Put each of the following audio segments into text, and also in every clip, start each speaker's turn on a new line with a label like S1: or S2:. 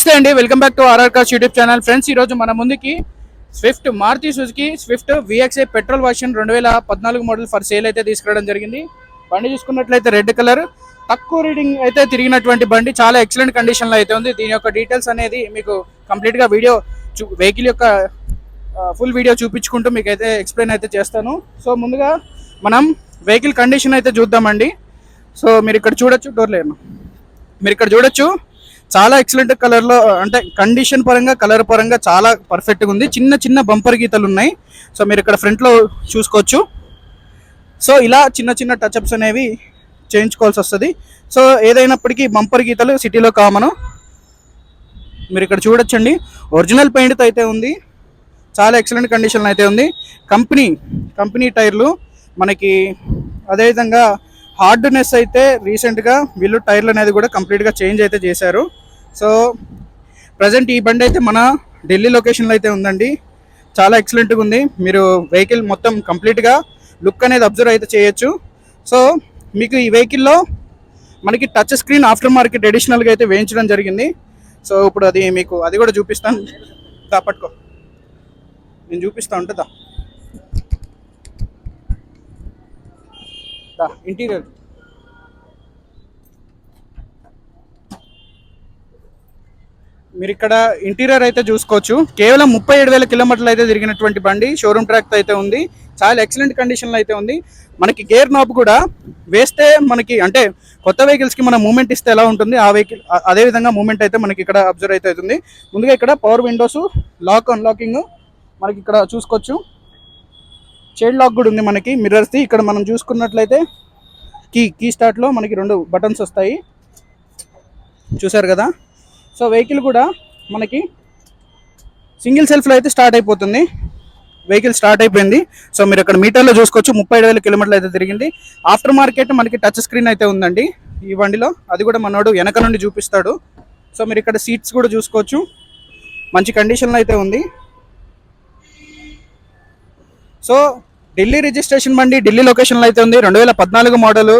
S1: నమస్తే అండి, welcome back to RR cars YouTube channel. Friends, ఈరోజు మన ముందుకి Swift Maruti Suzuki Swift VXi petrol version 2014 model for sale అయితే తీసుకురావడం జరిగింది. బండి చూసుకున్నట్లయితే రెడ్ కలర్, తక్కువ రీడింగ్ అయితే తిరిగినటువంటి బండి, చాలా ఎక్సలెంట్ కండిషన్లో అయితే ఉంది. దీని యొక్క డీటెయిల్స్ అనేది మీకు కంప్లీట్గా వెహికల్ యొక్క ఫుల్ వీడియో చూపించుకుంటూ మీకు అయితే ఎక్స్ప్లెయిన్ అయితే చేస్తాను. సో ముందుగా మనం వెహికల్ కండిషన్ అయితే చూద్దామండి. సో మీరు ఇక్కడ చూడొచ్చు, డోర్లేను మీరు ఇక్కడ చూడొచ్చు, చాలా ఎక్సలెంట్ కలర్లో, అంటే కండిషన్ పరంగా కలర్ పరంగా చాలా పర్ఫెక్ట్గా ఉంది. చిన్న చిన్న బంపర్ గీతలు ఉన్నాయి. సో మీరు ఇక్కడ ఫ్రంట్లో చూసుకోవచ్చు. సో ఇలా చిన్న చిన్న టచ్అప్స్ అనేవి చేయించుకోవాల్సి వస్తుంది. సో ఏదైనప్పటికీ బంపర్ గీతలు సిటీలో కామను. మీరు ఇక్కడ చూడొచ్చండి, ఒరిజినల్ పెయింట్తో అయితే ఉంది, చాలా ఎక్సలెంట్ కండిషన్ అయితే ఉంది. కంపెనీ టైర్లు మనకి, అదేవిధంగా హార్డ్నెస్ అయితే రీసెంట్గా వీళ్ళు టైర్లు అనేది కూడా కంప్లీట్గా చేంజ్ అయితే చేశారు. సో ప్రజెంట్ ఈ బండి అయితే మన ఢిల్లీ లొకేషన్లో అయితే ఉందండి. చాలా ఎక్సలెంట్గా ఉంది. మీరు వెహికల్ మొత్తం కంప్లీట్గా లుక్ అనేది అబ్జర్వ్ అయితే చేయొచ్చు. సో మీకు ఈ వెహికల్లో మనకి టచ్ స్క్రీన్ ఆఫ్టర్ మార్కెట్ అడిషనల్గా అయితే వేయించడం జరిగింది. సో ఇప్పుడు అది మీకు అది కూడా చూపిస్తాను. పట్టుకో, నేను చూపిస్తా ఉంటుందా ఇంటీరియర్. మీరు ఇక్కడ ఇంటీరియర్ అయితే చూసుకోవచ్చు. కేవలం 37,000 కిలోమీటర్లు అయితే తిరిగినటువంటి బండి, షోరూమ్ ట్రాక్ అయితే ఉంది. చాలా ఎక్సలెంట్ కండిషన్లో అయితే ఉంది. మనకి గేర్ నాబ్ కూడా వేస్తే మనకి, అంటే కొత్త వెహికల్స్కి మనం మూమెంట్ ఇస్తే ఎలా ఉంటుంది, ఆ వెహికల్ అదేవిధంగా మూమెంట్ అయితే మనకి ఇక్కడ అబ్జర్వ్ అయితే అవుతుంది. ముందుగా ఇక్కడ పవర్ విండోస్, లాక్ అన్లాకింగ్ మనకి ఇక్కడ చూసుకోవచ్చు. చైల్డ్ లాక్ కూడా ఉంది మనకి, మిర్రర్స్ది. ఇక్కడ మనం చూసుకున్నట్లయితే కీ స్టార్ట్లో మనకి 2 బటన్స్ వస్తాయి, చూసారు కదా. సో వెహికల్ కూడా మనకి సింగిల్ సెల్ఫ్లో అయితే స్టార్ట్ అయిపోతుంది. వెహికల్ స్టార్ట్ అయిపోయింది. సో మీరు ఇక్కడ మీటర్లో చూసుకోవచ్చు, 37,000 కిలోమీటర్లు అయితే తిరిగింది. ఆఫ్టర్ మార్కెట్ మనకి టచ్ స్క్రీన్ అయితే ఉందండి ఈ బండిలో, అది కూడా మనోడు వెనక నుండి చూపిస్తాడు. సో మీరు ఇక్కడ సీట్స్ కూడా చూసుకోవచ్చు, మంచి కండిషన్లో అయితే ఉంది. సో ఢిల్లీ రిజిస్ట్రేషన్ బండి, ఢిల్లీ లొకేషన్లో అయితే ఉంది. 2014 model.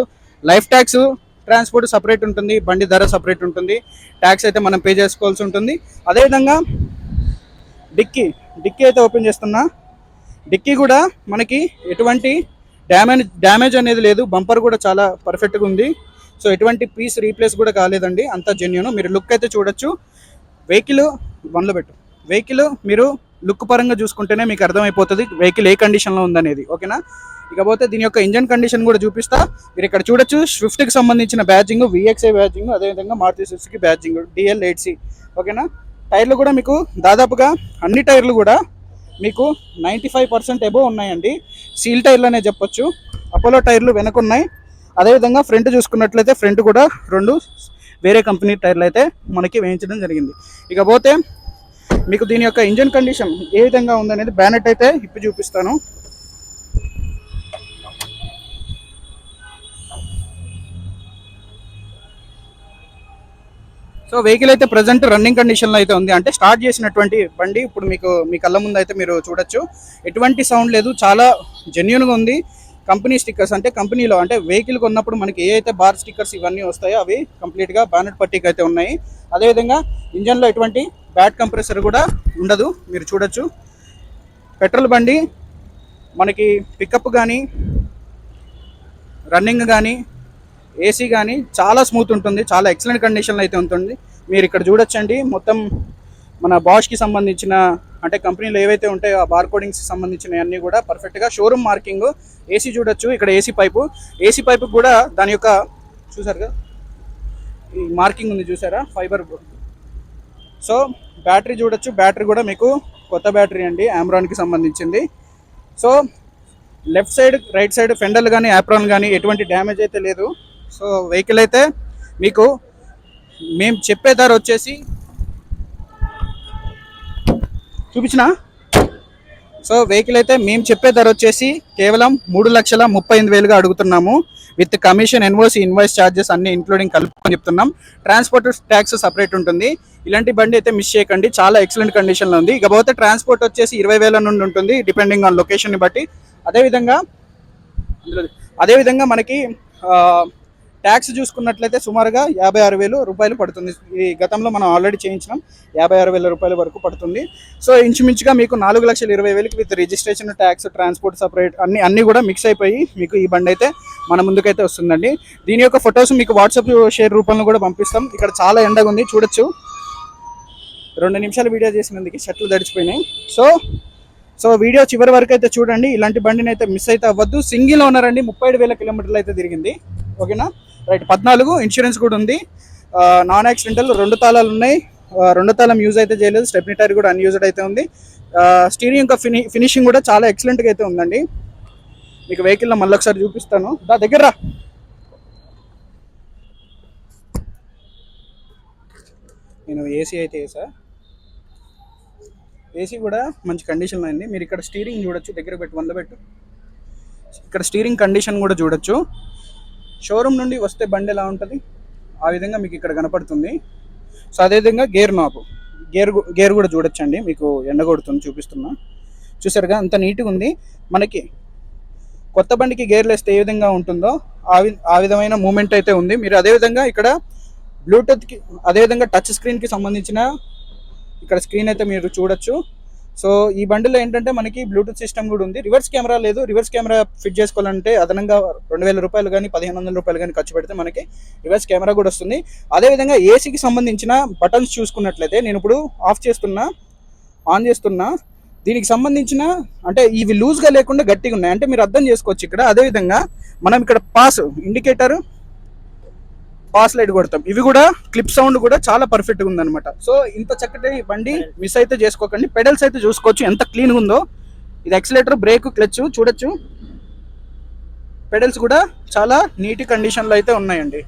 S1: Life tax, transport separate ఉంటుంది, బండి ధర సపరేట్ ఉంటుంది, ట్యాక్స్ అయితే మనం పే చేసుకోవాల్సి ఉంటుంది. అదేవిధంగా డిక్కీ అయితే ఓపెన్ చేస్తున్నా. డిక్కీ కూడా మనకి ఎటువంటి డ్యామేజ్ అనేది లేదు. బంపర్ కూడా చాలా పర్ఫెక్ట్గా ఉంది. సో ఎటువంటి పీస్ రీప్లేస్ కూడా కాలేదండి, అంతా జెన్యూన్. మీరు లుక్ అయితే చూడొచ్చు. వెహికల్ వెహికల్ మీరు లుక్ పరంగా చూసుకుంటేనే మీకు అర్థమైపోతుంది వెహికల్ ఏ కండిషన్లో ఉందనేది, ఓకేనా. ఇకపోతే దీని యొక్క ఇంజన్ కండిషన్ కూడా చూపిస్తా. మీరు ఇక్కడ చూడొచ్చు, స్విఫ్ట్కి సంబంధించిన బ్యాడ్జింగ్, విఎక్స్ఐ బ్యాడ్జింగ్, అదేవిధంగా మారుతి సుజుకి బ్యాడ్జింగ్, DL8C, ఓకేనా. టైర్లు కూడా మీకు దాదాపుగా అన్ని టైర్లు కూడా మీకు 95% ఎబో ఉన్నాయండి. సీల్ టైర్లు అనే చెప్పొచ్చు. అపోలో టైర్లు వెనకున్నాయి. అదేవిధంగా ఫ్రంట్ చూసుకున్నట్లయితే ఫ్రంట్ కూడా 2 వేరే కంపెనీ టైర్లు అయితే మనకి వేయించడం జరిగింది. ఇకపోతే మీకు దీని యొక్క ఇంజన్ కండిషన్ ఏ విధంగా ఉందనేది బ్యానెట్ అయితే ఇప్పి చూపిస్తాను. సో వెహికల్ అయితే ప్రజెంట్ రన్నింగ్ కండిషన్లో అయితే ఉంది, అంటే స్టార్ట్ చేసినటువంటి బండి. ఇప్పుడు మీకు మీ కళ్ళ ముందు అయితే మీరు చూడొచ్చు, ఎటువంటి సౌండ్ లేదు, చాలా జెన్యూన్గా ఉంది. కంపెనీ స్టిక్కర్స్, అంటే కంపెనీలో, అంటే వెహికల్ కొన్నప్పుడు మనకి ఏ అయితే బార్ స్టిక్కర్స్ ఇవన్నీ వస్తాయో అవి కంప్లీట్గా బానెట్ పట్టీకి అయితే ఉన్నాయి. అదేవిధంగా ఇంజన్లో ఎటువంటి బ్యాడ్ కంప్రెసర్ కూడా ఉండదు, మీరు చూడొచ్చు. పెట్రోల్ బండి మనకి పికప్ కానీ, రన్నింగ్ కానీ, ఏసీ కానీ చాలా స్మూత్ ఉంటుంది, చాలా ఎక్సలెంట్ కండిషన్లో అయితే ఉంటుంది. మీరు ఇక్కడ చూడొచ్చండి, మొత్తం మన బాష్కి సంబంధించిన, అంటే కంపెనీలో ఏవైతే ఉంటాయో ఆ బార్ కోడింగ్స్కి సంబంధించిన అన్నీ కూడా పర్ఫెక్ట్గా షోరూమ్ మార్కింగ్. ఏసీ చూడొచ్చు, ఇక్కడ ఏసీ పైపు కూడా దాని యొక్క చూసారుగా ఈ మార్కింగ్ ఉంది, చూసారా, ఫైబర్. సో బ్యాటరీ చూడొచ్చు, బ్యాటరీ కూడా మీకు కొత్త బ్యాటరీ అండి, ఆమ్రాన్కి సంబంధించింది. So left side, right side ఫెండర్లు కానీ యాప్రాన్ కానీ ఎటువంటి డ్యామేజ్ అయితే లేదు. సో వెహికల్ అయితే మీకు మేము చెప్పే ధర వచ్చేసి చూపించిన. సో వెహికల్ అయితే మేము చెప్పే ధర వచ్చేసి కేవలం 3,38,000గా అడుగుతున్నాము. విత్ కమిషన్, ఇన్వాయిస్ ఛార్జెస్ అన్ని ఇంక్లూడింగ్ కలుపుకొని చెప్తున్నాం. ట్రాన్స్పోర్ట్ ట్యాక్స్ సపరేట్ ఉంటుంది. ఇలాంటి బండి అయితే మిస్ చేయకండి, చాలా ఎక్సలెంట్ కండిషన్లో ఉంది. ఇకపోతే ట్రాన్స్పోర్ట్ వచ్చేసి 20,000 నుండి ఉంటుంది, డిపెండింగ్ ఆన్ లొకేషన్ని బట్టి. అదేవిధంగా మనకి ట్యాక్స్ చూసుకున్నట్లయితే సుమారుగా 56,000 రూపాయలు పడుతుంది. ఈ గతంలో మనం ఆల్రెడీ చేయించినాం, 56,000 రూపాయల వరకు పడుతుంది. సో ఇంచుమించుగా మీకు 4,20,000 with registration, tax, transport separate అన్నీ కూడా మిక్స్ అయిపోయి మీకు ఈ బండి అయితే మన ముందుకైతే వస్తుందండి. దీని యొక్క ఫొటోస్ మీకు వాట్సాప్ షేర్ రూపంలో కూడా పంపిస్తాం. ఇక్కడ చాలా ఎండగా ఉంది, చూడొచ్చు. 2 నిమిషాలు వీడియో చేసినందుకు షర్ట్లు తడిచిపోయినాయి. సో వీడియో చివరి వరకు అయితే చూడండి. ఇలాంటి బండిని అయితే మిస్ అయితే అవ్వద్దు. సింగిల్ ఓనర్ అండి, 37,000 కిలోమీటర్లు అయితే తిరిగింది. ఓకేనా, రైట్. 14 ఇన్సూరెన్స్ కూడా ఉంది. నాన్ యాక్సిడెంటల్, 2 తాళాలు ఉన్నాయి. 2 తాళం యూజ్ అయితే చేయలేదు. స్టెప్నీ టైర్ కూడా అన్యూజ్డ్ అయితే ఉంది. స్టీరింగ్ యొక్క ఫినిషింగ్ కూడా చాలా ఎక్సలెంట్గా అయితే ఉందండి. మీకు వెహికల్లో మళ్ళీ ఒకసారి చూపిస్తాను. దగ్గర నేను ఏసీ అయితే వేసా. ఏసీ కూడా మంచి కండిషన్లో అయింది. మీరు ఇక్కడ స్టీరింగ్ చూడొచ్చు, దగ్గర పెట్టు, 100 పెట్టు. ఇక్కడ స్టీరింగ్ కండిషన్ కూడా చూడొచ్చు. షోరూమ్ నుండి వస్తే బండి ఎలా ఉంటుంది ఆ విధంగా మీకు ఇక్కడ కనపడుతుంది. సో అదేవిధంగా గేర్ నాబ్, గేర్ కూడా చూడొచ్చండి. మీకు ఎండ కొడుతుంది, చూపిస్తున్నా. చూసారుగా అంత నీట్గా ఉంది. మనకి కొత్త బండికి గేర్లు వేస్తే ఏ విధంగా ఉంటుందో ఆ విధమైన మూమెంట్ అయితే ఉంది. మీరు అదేవిధంగా ఇక్కడ బ్లూటూత్కి, అదేవిధంగా టచ్ స్క్రీన్కి సంబంధించిన ఇక్కడ స్క్రీన్ అయితే మీరు చూడొచ్చు. సో ఈ బండిలో ఏంటంటే మనకి బ్లూటూత్ సిస్టమ్ కూడా ఉంది. రివర్స్ కెమెరా లేదు. రివర్స్ కెమెరా ఫిట్ చేసుకోవాలంటే అదనంగా 2,000 రూపాయలు కానీ 1,500 రూపాయలు కానీ ఖర్చు పెడితే మనకి రివర్స్ కెమెరా కూడా వస్తుంది. అదేవిధంగా ఏసీకి సంబంధించిన బటన్స్ చూసుకున్నట్లయితే నేను ఇప్పుడు ఆఫ్ చేస్తున్నా, ఆన్ చేస్తున్నా. దీనికి సంబంధించిన అంటే ఇవి లూజ్గా లేకుండా గట్టిగా ఉన్నాయి, అంటే మీరు అర్థం చేసుకోవచ్చు ఇక్కడ. అదేవిధంగా మనం ఇక్కడ పాస్ ఇండికేటర్, పాస్ లైట్ కొడతాం. ఇవి కూడా క్లిప్ సౌండ్ కూడా చాలా పర్ఫెక్ట్గా ఉందన్నమాట. సో ఇంత చక్కటి బండి మిస్ అయితే చేసుకోకండి. పెడల్స్ అయితే చూసుకోవచ్చు ఎంత క్లీన్గా ఉందో. ఇది యాక్సిలేటర్, బ్రేక్, క్లచ్ చూడొచ్చు. పెడల్స్ కూడా చాలా నీట్ కండిషన్లో అయితే ఉన్నాయండి.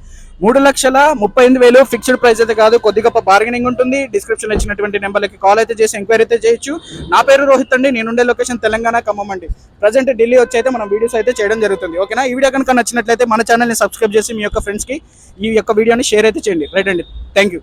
S1: 3,38,000 ఫిక్స్డ్ ప్రైస్ అయితే కాదు, కొద్దిగా బార్గెనింగ్ ఉంటుంది. డిస్క్రిప్షన్లో ఇచ్చినటువంటి నెంబర్లకి కాల్ అయితే చేసి ఎంక్వైరీ అయితే చేయొచ్చు. నా పేరు రోహిత్ అండి, నేనుండే లొకేషన్ తెలంగాణ, ఖమ్మం అండి. ప్రజెంట్ ఢిల్లీ వచ్చి అయితే మనం వీడియోస్ అయితే చేయడం జరుగుతుంది. ఓకేనా, ఈ వీడియో కనుక నచ్చినట్లయితే మన ఛానల్ని సబ్స్క్రైబ్ చేసి మీ యొక్క ఫ్రెండ్స్కి ఈ యొక్క వీడియోని షేర్ అయితే చేయండి. రైట్ అండి, థ్యాంక్ యూ.